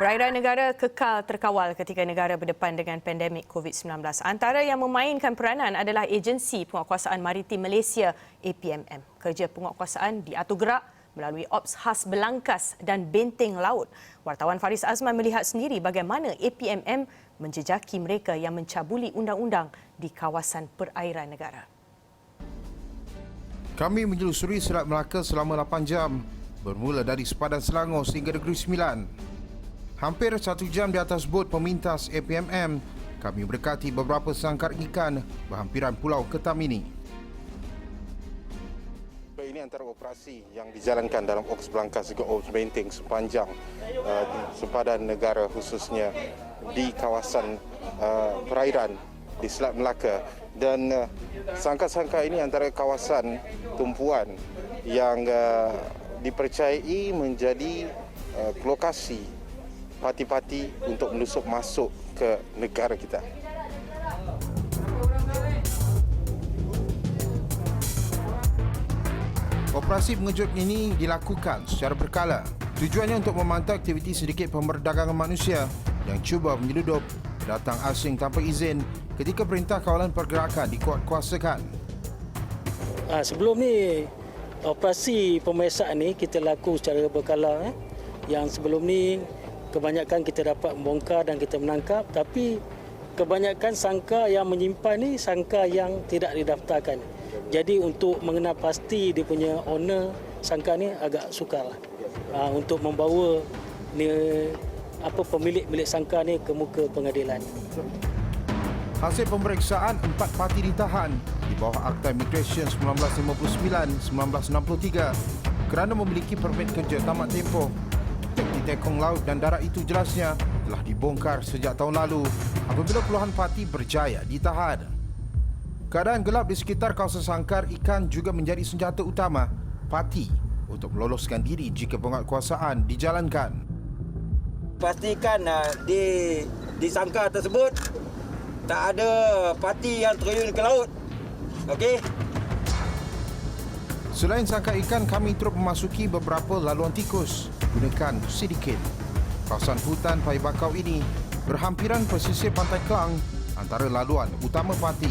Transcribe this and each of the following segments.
Perairan negara kekal terkawal ketika negara berdepan dengan pandemik COVID-19. Antara yang memainkan peranan adalah Agensi Penguatkuasaan Maritim Malaysia (APMM). Kerja penguatkuasaan diatur gerak melalui Ops Khas Belangkas dan Benteng Laut. Wartawan Faris Azman melihat sendiri bagaimana APMM menjejaki mereka yang mencabuli undang-undang di kawasan perairan negara. Kami menyelusuri Selat Melaka selama 8 jam, bermula dari sepadan Selangor sehingga Negeri Sembilan. Hampir 1 jam di atas bot pemintas APMM, kami mendekati beberapa sangkar ikan berhampiran Pulau Ketam ini. Ini antara operasi yang dijalankan dalam Ops Belangkas juga Ops Benteng sepanjang sepadan negara, khususnya di kawasan perairan di Selat Melaka. Dan sangkar-sangkar ini antara kawasan tumpuan yang dipercayai menjadi lokasi parti-parti untuk melusup masuk ke negara kita. Operasi mengejut ini dilakukan secara berkala. Tujuannya untuk memantau aktiviti sedikit pemberdagangan manusia yang cuba menyeludup datang asing tanpa izin ketika Perintah Kawalan Pergerakan dikuatkuasakan. Sebelum ni, operasi pemeriksaan ni kita lakukan secara berkala. Yang sebelum ni, kebanyakan kita dapat membongkar dan kita menangkap, tapi kebanyakan sangka yang menyimpan ni sangka yang tidak didaftarkan. Jadi untuk mengenal pasti dia punya owner sangka ni agak sukarlah. Untuk membawa ni pemilik sangka ni ke muka pengadilan. Hasil pemeriksaan, 4 parti ditahan di bawah Akta Immigration 1959-1963 kerana memiliki permit kerja tamat tempoh. Di tekong laut dan darat itu jelasnya telah dibongkar sejak tahun lalu apabila puluhan parti berjaya ditahan. Keadaan gelap di sekitar kawasan sangkar ikan juga menjadi senjata utama parti untuk meloloskan diri jika penguatkuasaan dijalankan. Pastikan di sangkar tersebut tak ada parti yang terjun ke laut. Okey? Selain sangkar ikan, kami turut memasuki beberapa laluan tikus gunakan sedikit. Kawasan hutan Pai Bakau ini berhampiran pesisir Pantai Klang antara laluan utama parti.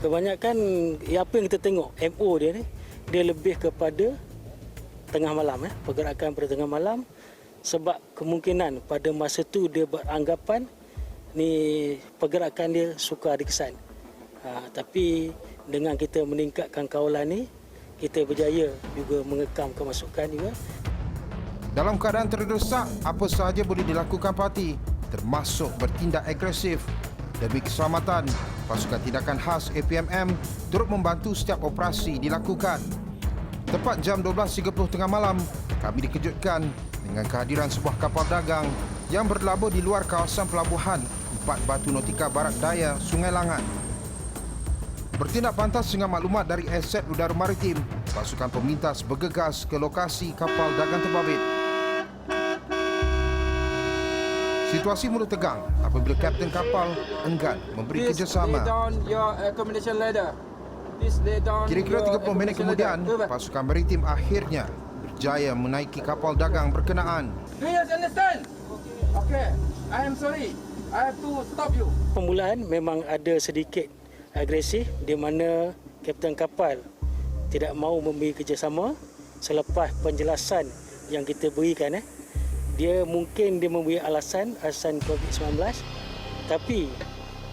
Kebanyakan apa yang kita tengok MO dia ni, dia lebih kepada tengah malam, pergerakan pada tengah malam, sebab kemungkinan pada masa tu dia beranggapan ni pergerakan dia sukar dikesan. Tapi dengan kita meningkatkan kawalan ni, kita berjaya juga mengekam kemasukan juga. Dalam keadaan terdesak, apa sahaja boleh dilakukan parti, termasuk bertindak agresif. Demi keselamatan, pasukan tindakan khas APMM turut membantu setiap operasi dilakukan. Tepat jam 12.30 tengah malam, kami dikejutkan dengan kehadiran sebuah kapal dagang yang berlabuh di luar kawasan pelabuhan 4 Batu Nautika Barat Daya, Sungai Langat. Bertindak pantas dengan maklumat dari Aset Udara Maritim, pasukan pemintas bergegas ke lokasi kapal dagang terbabit. Situasi mula tegang apabila kapten kapal enggan memberi kerjasama. Kira-kira 30 minit kemudian, pasukan maritim akhirnya berjaya menaiki kapal dagang berkenaan. Please understand. Okay, I am sorry. I have to stop you. Permulaan memang ada sedikit agresif di mana kapten kapal tidak mahu memberi kerjasama selepas penjelasan yang kita berikan. Dia mungkin memberi alasan COVID-19, tapi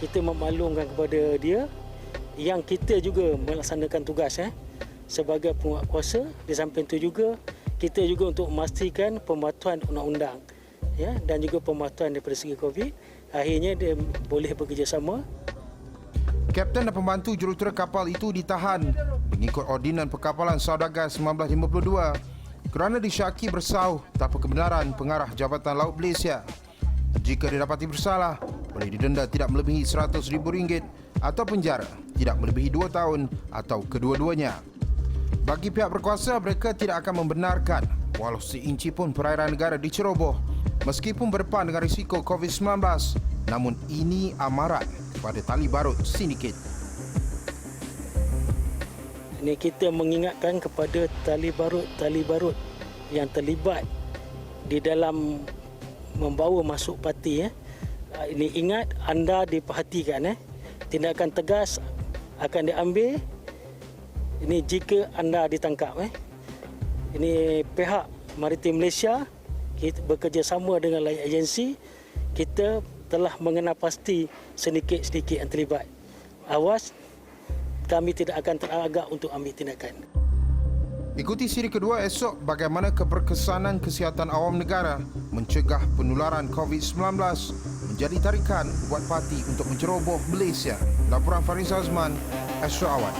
kita memaklumkan kepada dia yang kita juga melaksanakan tugas sebagai penguatkuasa. Di samping itu juga kita juga untuk memastikan pematuhan undang-undang dan juga pematuhan daripada segi COVID. Akhirnya dia boleh bekerjasama. Kapten dan pembantu jurutera kapal itu ditahan mengikut Ordinan Perkapalan Saudagar 1952 kerana disyaki bersauh tanpa kebenaran pengarah Jabatan Laut Malaysia. Jika didapati bersalah, boleh didenda tidak melebihi RM100,000 atau penjara tidak melebihi 2 tahun atau kedua-duanya. Bagi pihak berkuasa, mereka tidak akan membenarkan walau seinci pun perairan negara diceroboh meskipun berdepan dengan risiko COVID-19. Namun ini amaran kepada tali barut sindiket. Ini kita mengingatkan kepada tali barut yang terlibat di dalam membawa masuk parti ini ingat anda diperhatikan tindakan tegas akan diambil ini jika anda ditangkap ini pihak Maritim Malaysia kita bekerjasama dengan lain agensi kita telah mengenal pasti sedikit-sedikit yang terlibat. Awas, kami tidak akan teragak untuk ambil tindakan. Ikuti siri kedua esok bagaimana keberkesanan kesihatan awam negara mencegah penularan COVID-19 menjadi tarikan buat parti untuk menceroboh Malaysia. Laporan Faris Azman, Astro Awan.